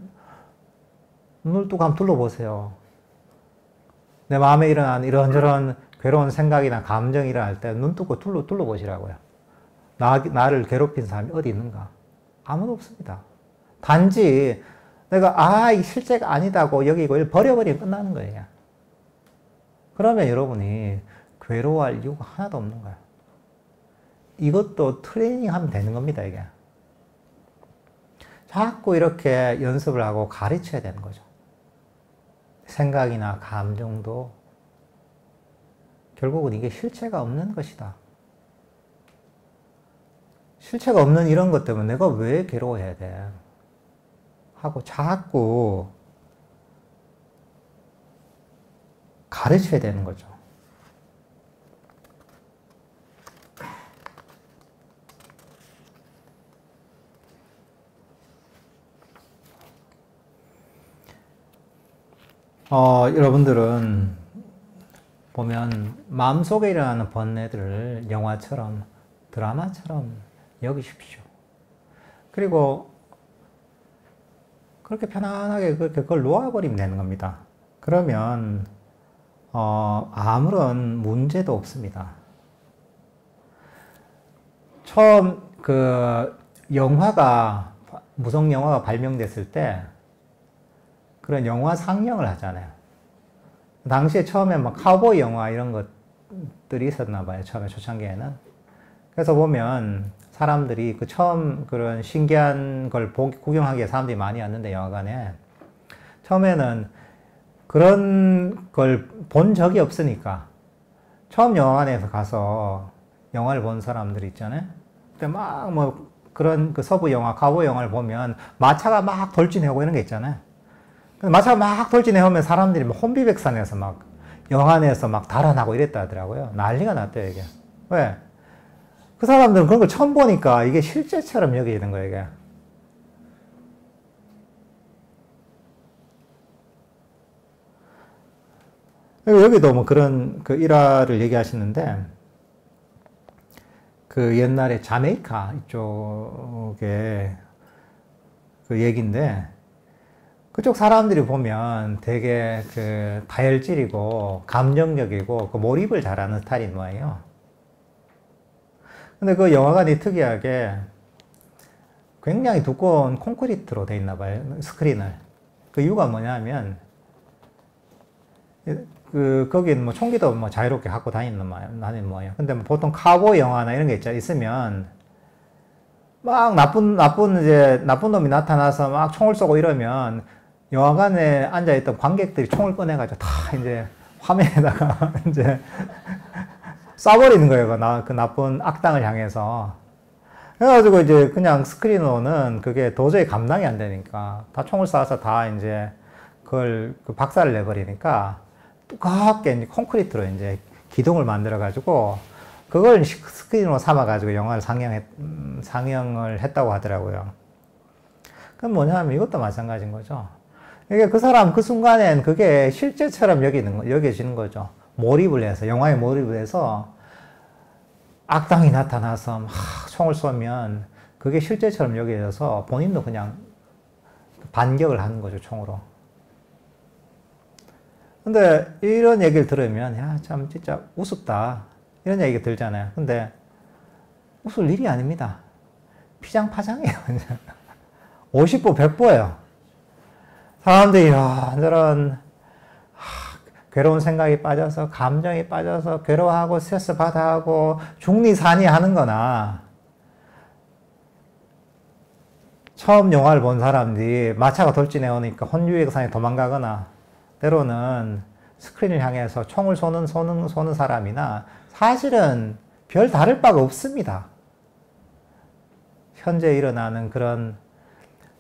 Speaker 1: 눈을 뚝 한번 둘러보세요. 내 마음에 일어난 이런저런 괴로운 생각이나 감정이 일어날 때 눈 뜨고 둘러보시라고요. 나를 괴롭힌 사람이 어디 있는가? 아무도 없습니다. 단지 내가 이 실제가 아니다고 여기고 버려버리면 끝나는 거예요. 그러면 여러분이 괴로워할 이유가 하나도 없는 거야. 이것도 트레이닝 하면 되는 겁니다, 이게. 자꾸 이렇게 연습을 하고 가르쳐야 되는 거죠. 생각이나 감정도 결국은 이게 실체가 없는 것이다. 실체가 없는 이런 것 때문에 내가 왜 괴로워해야 돼? 하고 자꾸 가르쳐야 되는 거죠. 여러분들은 보면 마음속에 일어나는 번뇌들을 영화처럼 드라마처럼 여기십시오. 그리고 그렇게 편안하게 그걸 놓아버리면 되는 겁니다. 그러면 아무런 문제도 없습니다. 처음 그 영화가, 무성 영화가 발명됐을 때 그런 영화 상영을 하잖아요. 당시에 처음에 막 카우보이 영화 이런 것들이 있었나 봐요. 처음에 초창기에는. 그래서 보면 사람들이 그 처음 그런 신기한 걸 구경하기에 사람들이 많이 왔는데 영화관에 처음에는 그런 걸 본 적이 없으니까 처음 영화관에서 가서 영화를 본 사람들이 있잖아요. 그때 막 뭐 그런 그 서부 영화, 카우보이 영화를 보면 마차가 막 돌진해오고 이런 게 있잖아요. 마차가 막 돌진해오면 사람들이 막 혼비백산해서 막 영안에서 막 달아나고 이랬다 하더라고요. 난리가 났대요, 이게. 왜? 그 사람들은 그런 걸 처음 보니까 이게 실제처럼 여기는 거예요, 이게. 여기도 뭐 그런 그 일화를 얘기하시는데, 그 옛날에 자메이카 이쪽에 그 얘기인데, 그쪽 사람들이 보면 되게 그 다혈질이고 감정적이고 그 몰입을 잘하는 스타일인 모양이에요. 근데 그 영화관이 특이하게 굉장히 두꺼운 콘크리트로 돼 있나 봐요. 스크린을. 그 이유가 뭐냐면 거기는 뭐 총기도 뭐 자유롭게 갖고 다니는 모양이에요. 근데 뭐 보통 카우보이 영화나 이런 게 있으면 막 나쁜 놈이 나타나서 막 총을 쏘고 이러면 영화관에 앉아있던 관객들이 총을 꺼내가지고 다 이제 화면에다가 이제 쏴버리는 거예요. 그 나쁜 악당을 향해서. 그래가지고 이제 그냥 스크린으로는 그게 도저히 감당이 안 되니까 다 총을 쏴서 다 이제 그걸 박살을 내버리니까 두껍게 이제 콘크리트로 이제 기둥을 만들어가지고 그걸 스크린으로 삼아가지고 영화를 상영을 했다고 하더라고요. 그럼 뭐냐면 이것도 마찬가지인 거죠. 이게 그 사람 그 순간엔 그게 실제처럼 여겨지는 거죠. 몰입을 해서, 영화에 몰입을 해서 악당이 나타나서 막 총을 쏘면 그게 실제처럼 여겨져서 본인도 그냥 반격을 하는 거죠, 총으로. 근데 이런 얘기를 들으면, 야, 참, 진짜 우습다. 이런 얘기 들잖아요. 근데 웃을 일이 아닙니다. 피장파장이에요. 50보, 100보예요. 사람들이 이런저런 괴로운 생각이 빠져서, 감정이 빠져서, 괴로워하고, 스트레스 받아하고, 중리산이 하는 거나, 처음 영화를 본 사람들이 마차가 돌진해 오니까 혼주의산에 도망가거나, 때로는 스크린을 향해서 총을 쏘는 사람이나, 사실은 별 다를 바가 없습니다. 현재 일어나는 그런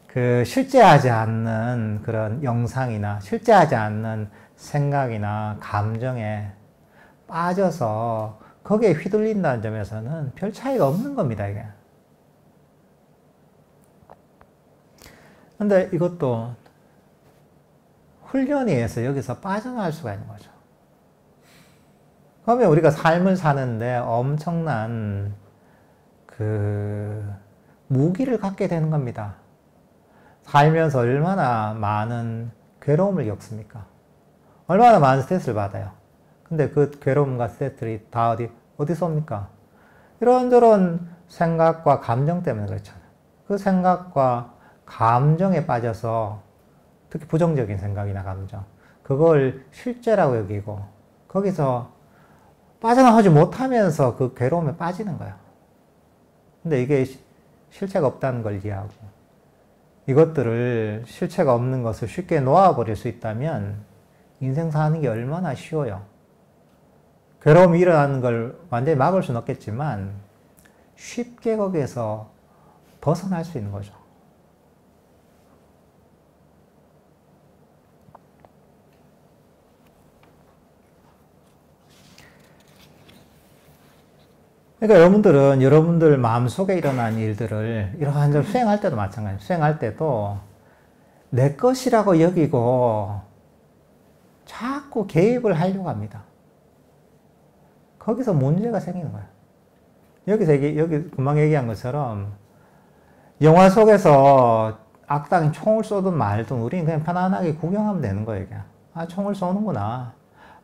Speaker 1: 그 실제하지 않는 그런 영상이나 실제하지 않는 생각이나 감정에 빠져서 거기에 휘둘린다는 점에서는 별 차이가 없는 겁니다, 이게. 근데 이것도 훈련에 의해서 여기서 빠져나갈 수가 있는 거죠. 그러면 우리가 삶을 사는데 엄청난 그 무기를 갖게 되는 겁니다. 살면서 얼마나 많은 괴로움을 겪습니까? 얼마나 많은 스트레스를 받아요. 근데 그 괴로움과 스트레스들이 다 어디서 옵니까? 이런저런 생각과 감정 때문에 그렇잖아요. 그 생각과 감정에 빠져서 특히 부정적인 생각이나 감정, 그걸 실제라고 여기고 거기서 빠져나오지 못하면서 그 괴로움에 빠지는 거예요. 근데 이게 실체가 없다는 걸 이해하고 이것들을 실체가 없는 것을 쉽게 놓아버릴 수 있다면 인생 사는 게 얼마나 쉬워요. 괴로움이 일어나는 걸 완전히 막을 수는 없겠지만 쉽게 거기에서 벗어날 수 있는 거죠. 그러니까 여러분들은 여러분들 마음속에 일어난 일들을 이러한 수행할 때도 마찬가지예요. 수행할 때도 내 것이라고 여기고 자꾸 개입을 하려고 합니다. 거기서 문제가 생기는 거예요. 여기 금방 얘기한 것처럼 영화 속에서 악당이 총을 쏘든 말든 우리는 그냥 편안하게 구경하면 되는 거예요. 그냥. 아, 총을 쏘는구나.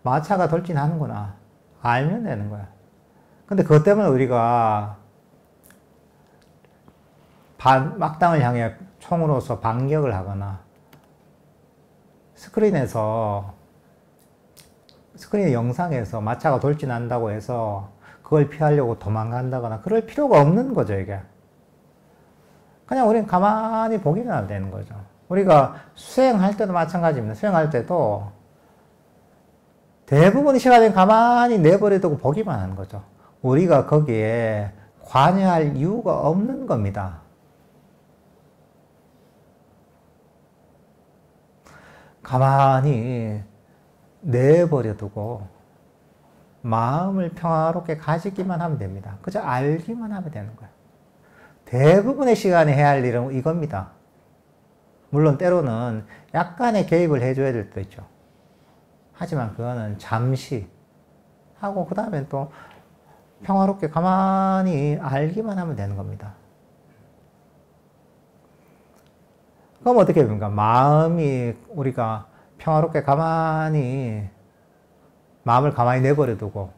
Speaker 1: 마차가 돌진하는구나. 알면 되는 거야. 근데 그것 때문에 우리가 막당을 향해 총으로서 반격을 하거나 스크린 영상에서 마차가 돌진한다고 해서 그걸 피하려고 도망간다거나 그럴 필요가 없는 거죠, 이게. 그냥 우리는 가만히 보기만 되는 거죠. 우리가 수행할 때도 마찬가지입니다. 수행할 때도 대부분의 시간에 가만히 내버려두고 보기만 하는 거죠. 우리가 거기에 관여할 이유가 없는 겁니다. 가만히 내버려두고 마음을 평화롭게 가지기만 하면 됩니다. 그저 알기만 하면 되는 거예요. 대부분의 시간에 해야 할 일은 이겁니다. 물론 때로는 약간의 개입을 해줘야 될 때도 있죠. 하지만 그거는 잠시 하고 그 다음에 또 평화롭게 가만히 알기만 하면 되는 겁니다. 그럼 어떻게 됩니까? 마음이 우리가 평화롭게 마음을 가만히 내버려두고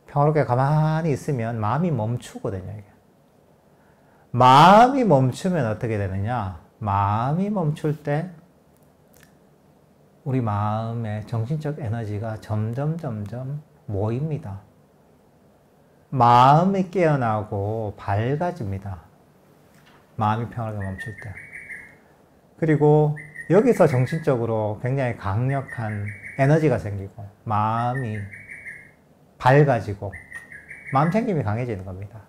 Speaker 1: 평화롭게 가만히 있으면 마음이 멈추거든요. 이게. 마음이 멈추면 어떻게 되느냐? 마음이 멈출 때 우리 마음의 정신적 에너지가 점점 모입니다. 마음이 깨어나고 밝아집니다. 마음이 평화롭게 멈출 때. 그리고 여기서 정신적으로 굉장히 강력한 에너지가 생기고 마음이 밝아지고 마음챙김이 강해지는 겁니다.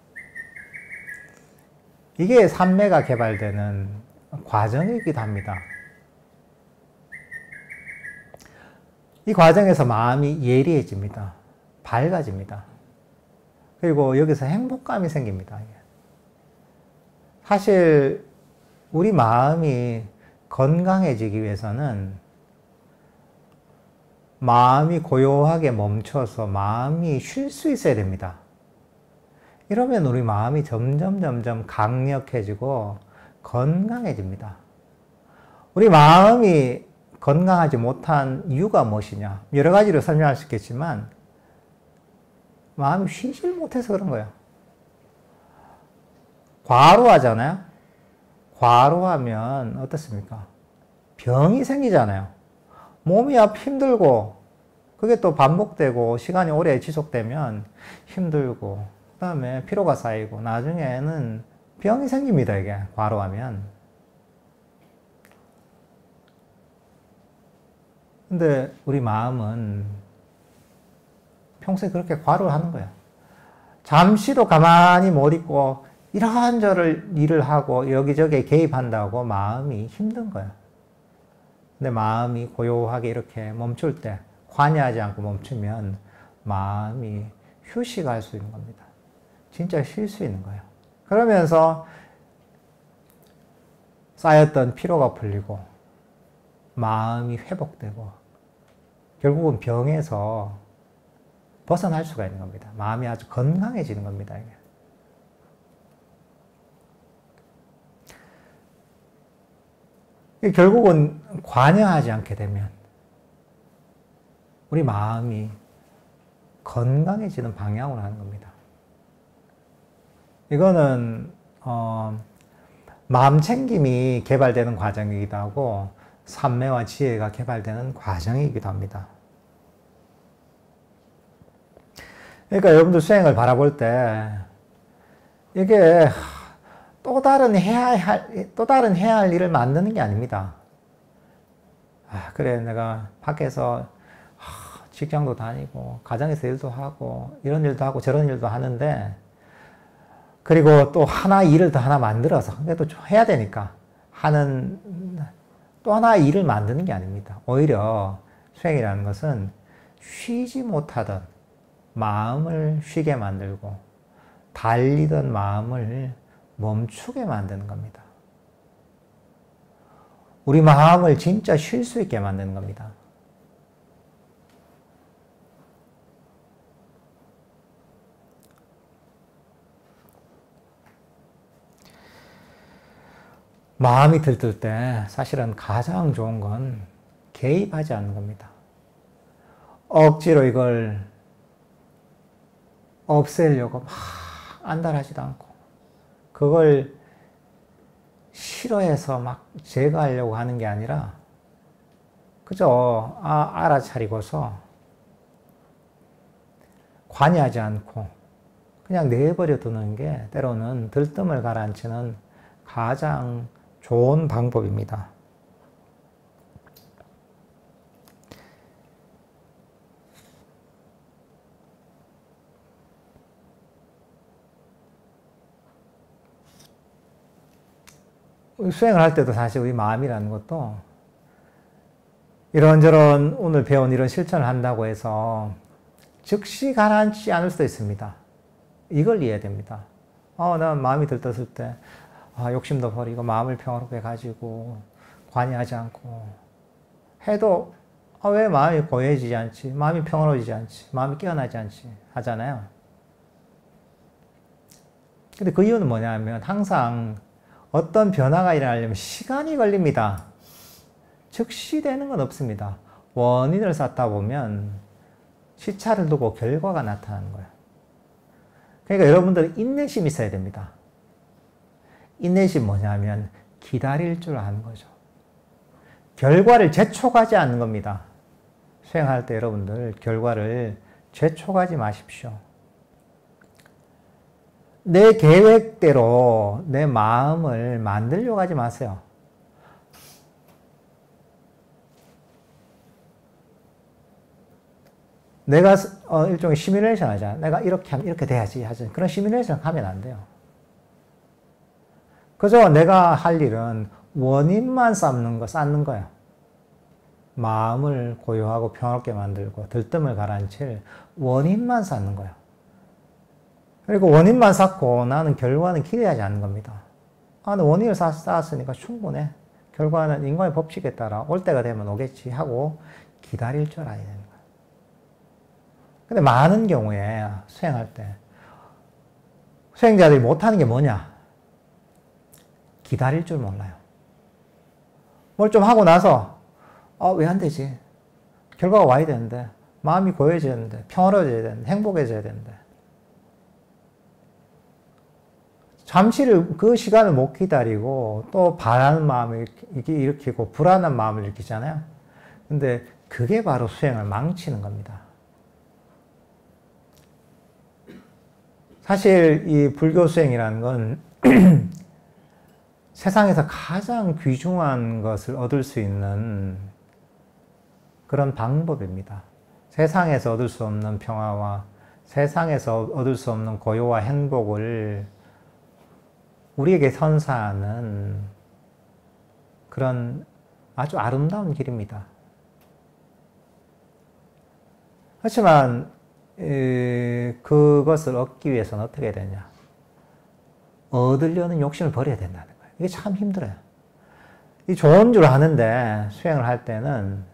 Speaker 1: 이게 삼매가 개발되는 과정이기도 합니다. 이 과정에서 마음이 예리해집니다. 밝아집니다. 그리고 여기서 행복감이 생깁니다. 사실 우리 마음이 건강해지기 위해서는 마음이 고요하게 멈춰서 마음이 쉴 수 있어야 됩니다. 이러면 우리 마음이 점점 강력해지고 건강해집니다. 우리 마음이 건강하지 못한 이유가 무엇이냐? 여러 가지로 설명할 수 있겠지만 마음이 쉬질 못해서 그런 거예요. 과로하잖아요. 과로하면 어떻습니까? 병이 생기잖아요. 몸이 힘들고 그게 또 반복되고 시간이 오래 지속되면 힘들고 그 다음에 피로가 쌓이고 나중에는 병이 생깁니다. 이게 과로하면. 근데 우리 마음은 평소에 그렇게 과로를 하는 거예요. 잠시도 가만히 못 있고 이런저런 일을 하고 여기저기에 개입한다고 마음이 힘든 거예요. 근데 마음이 고요하게 이렇게 멈출 때, 관여하지 않고 멈추면 마음이 휴식할 수 있는 겁니다. 진짜 쉴 수 있는 거예요. 그러면서 쌓였던 피로가 풀리고 마음이 회복되고 결국은 병에서 벗어날 수가 있는 겁니다. 마음이 아주 건강해지는 겁니다. 이게. 결국은 관여하지 않게 되면 우리 마음이 건강해지는 방향으로 하는 겁니다. 이거는 마음 챙김이 개발되는 과정이기도 하고 삼매와 지혜가 개발되는 과정이기도 합니다. 그러니까 여러분들 수행을 바라볼 때 이게 또 다른 해야 할 일을 만드는 게 아닙니다. 그래 내가 밖에서 직장도 다니고 가정에서 일도 하고 이런 일도 하고 저런 일도 하는데 그리고 또 일을 더 하나 만들어서 그래도 해야 되니까 하는 또 하나의 일을 만드는 게 아닙니다. 오히려 수행이라는 것은 쉬지 못하던 마음을 쉬게 만들고 달리던 마음을 멈추게 만드는 겁니다. 우리 마음을 진짜 쉴 수 있게 만드는 겁니다. 마음이 들뜰 때 사실은 가장 좋은 건 개입하지 않는 겁니다. 억지로 이걸 없애려고 막 안달하지도 않고 그걸 싫어해서 막 제거하려고 하는 게 아니라 그저 알아차리고서 관여하지 않고 그냥 내버려 두는 게 때로는 들뜸을 가라앉히는 가장 좋은 방법입니다. 수행을 할 때도 사실 우리 마음이라는 것도 이런저런 오늘 배운 이런 실천을 한다고 해서 즉시 가라앉지 않을 수도 있습니다. 이걸 이해해야 됩니다. 난 마음이 들떴을 때 욕심도 버리고 마음을 평화롭게 가지고 관여하지 않고 해도 왜 마음이 고요해지지 않지? 마음이 평화로워지지 않지? 마음이 깨어나지 않지? 하잖아요. 근데 그 이유는 뭐냐면 항상 어떤 변화가 일어나려면 시간이 걸립니다. 즉시 되는 건 없습니다. 원인을 쌓다 보면 시차를 두고 결과가 나타나는 거예요. 그러니까 여러분들은 인내심이 있어야 됩니다. 인내심이 뭐냐면 기다릴 줄 아는 거죠. 결과를 재촉하지 않는 겁니다. 수행할 때 여러분들 결과를 재촉하지 마십시오. 내 계획대로 내 마음을 만들려고 하지 마세요. 내가 일종의 시뮬레이션 하잖아. 내가 이렇게 하면 이렇게 돼야지 하죠. 그런 시뮬레이션 하면 안 돼요. 그저 내가 할 일은 원인만 쌓는 거예요. 마음을 고요하고 평화롭게 만들고 들뜸을 가라앉힐 원인만 쌓는 거예요. 그리고 원인만 쌓고 나는 결과는 기대하지 않는 겁니다. 나는 원인을 쌓았으니까 충분해. 결과는 인과의 법칙에 따라 올 때가 되면 오겠지 하고 기다릴 줄 알아야 되는 거예요. 근데 많은 경우에 수행할 때 수행자들이 못하는 게 뭐냐? 기다릴 줄 몰라요. 뭘 좀 하고 나서 왜 안 되지? 결과가 와야 되는데 마음이 고요해져야 되는데 평화로워져야 되는데 행복해져야 되는데 잠시를 그 시간을 못 기다리고 또 바라는 마음을 일으키고 불안한 마음을 일으키잖아요. 근데 그게 바로 수행을 망치는 겁니다. 사실 이 불교 수행이라는 건 세상에서 가장 귀중한 것을 얻을 수 있는 그런 방법입니다. 세상에서 얻을 수 없는 평화와 세상에서 얻을 수 없는 고요와 행복을 우리에게 선사하는 그런 아주 아름다운 길입니다. 그렇지만 그것을 얻기 위해서는 어떻게 해야 되냐? 얻으려는 욕심을 버려야 된다는 거예요. 이게 참 힘들어요. 이 좋은 줄 아는데 수행을 할 때는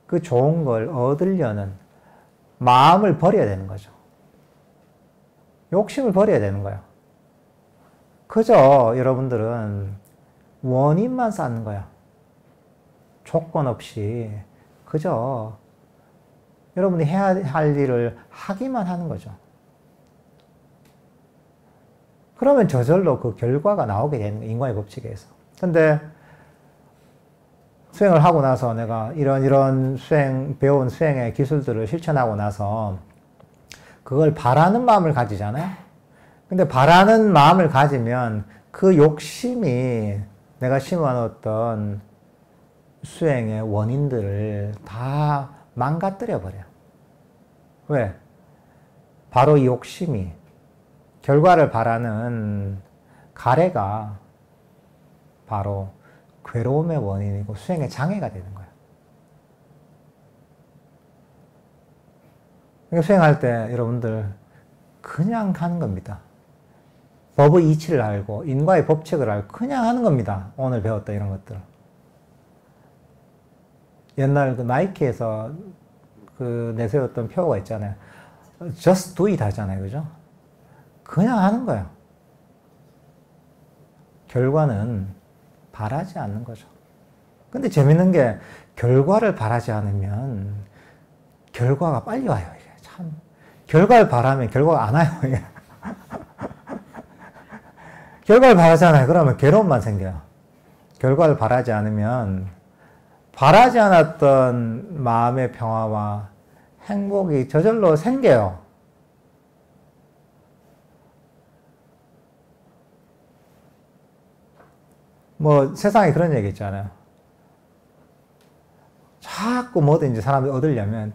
Speaker 1: 그 좋은 걸 얻으려는 마음을 버려야 되는 거죠. 욕심을 버려야 되는 거예요. 그저 여러분들은 원인만 쌓는 거야. 조건 없이 그저 여러분이 해야 할 일을 하기만 하는 거죠. 그러면 저절로 그 결과가 나오게 되는 거예요. 인과의 법칙에 의해서. 근데 수행을 하고 나서 내가 이런 배운 수행의 기술들을 실천하고 나서 그걸 바라는 마음을 가지잖아요. 근데 바라는 마음을 가지면 그 욕심이 내가 심어놓았던 수행의 원인들을 다 망가뜨려 버려요. 왜? 바로 이 욕심이 결과를 바라는 가래가 바로 괴로움의 원인이고 수행의 장애가 되는 거예요. 그러니까 수행할 때 여러분들 그냥 하는 겁니다. 법의 이치를 알고 인과의 법칙을 알고 그냥 하는 겁니다. 오늘 배웠던 이런 것들. 옛날 그 나이키에서 그 내세웠던 표어가 있잖아요. Just do it 하잖아요. 그죠? 그냥 하는 거예요. 결과는 바라지 않는 거죠. 근데 재밌는 게 결과를 바라지 않으면 결과가 빨리 와요. 이게 참. 결과를 바라면 결과가 안 와요. 이게. 결과를 바라잖아요. 그러면 괴로움만 생겨요. 결과를 바라지 않으면 바라지 않았던 마음의 평화와 행복이 저절로 생겨요. 뭐 세상에 그런 얘기 있잖아요. 자꾸 뭐든지 사람들이 얻으려면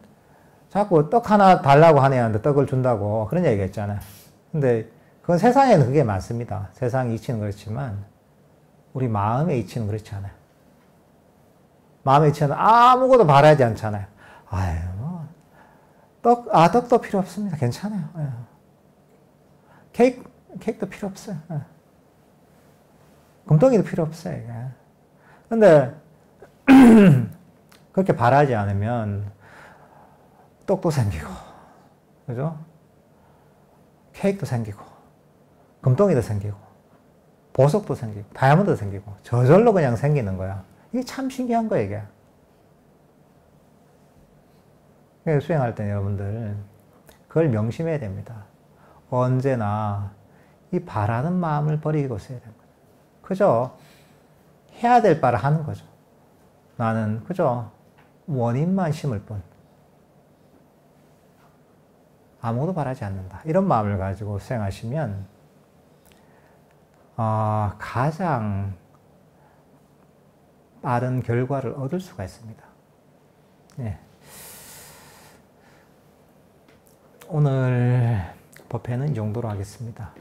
Speaker 1: 자꾸 떡 하나 달라고 하는 애한테 떡을 준다고 그런 얘기가 있잖아요. 근데 그건 세상에는 그게 많습니다. 세상 이치는 그렇지만 우리 마음의 이치는 그렇지 않아요. 마음의 이치는 아무것도 바라지 않잖아요. 아유, 뭐 떡도 필요 없습니다. 괜찮아요. 케이크도 필요 없어요. 금덩이도 필요 없어요. 이게. 근데 그렇게 바라지 않으면 떡도 생기고, 그죠? 케이크도 생기고, 금덩이도 생기고, 보석도 생기고, 다이아몬드도 생기고, 저절로 그냥 생기는 거야. 이게 참 신기한 거예요, 이게. 그래서 수행할 때 여러분들, 그걸 명심해야 됩니다. 언제나 이 바라는 마음을 버리고 있어야 되는 거죠. 그죠? 해야 될 바를 하는 거죠. 나는, 그죠? 원인만 심을 뿐. 아무것도 바라지 않는다. 이런 마음을 가지고 수행하시면, 가장 빠른 결과를 얻을 수가 있습니다. 네. 오늘 법회는 이 정도로 하겠습니다.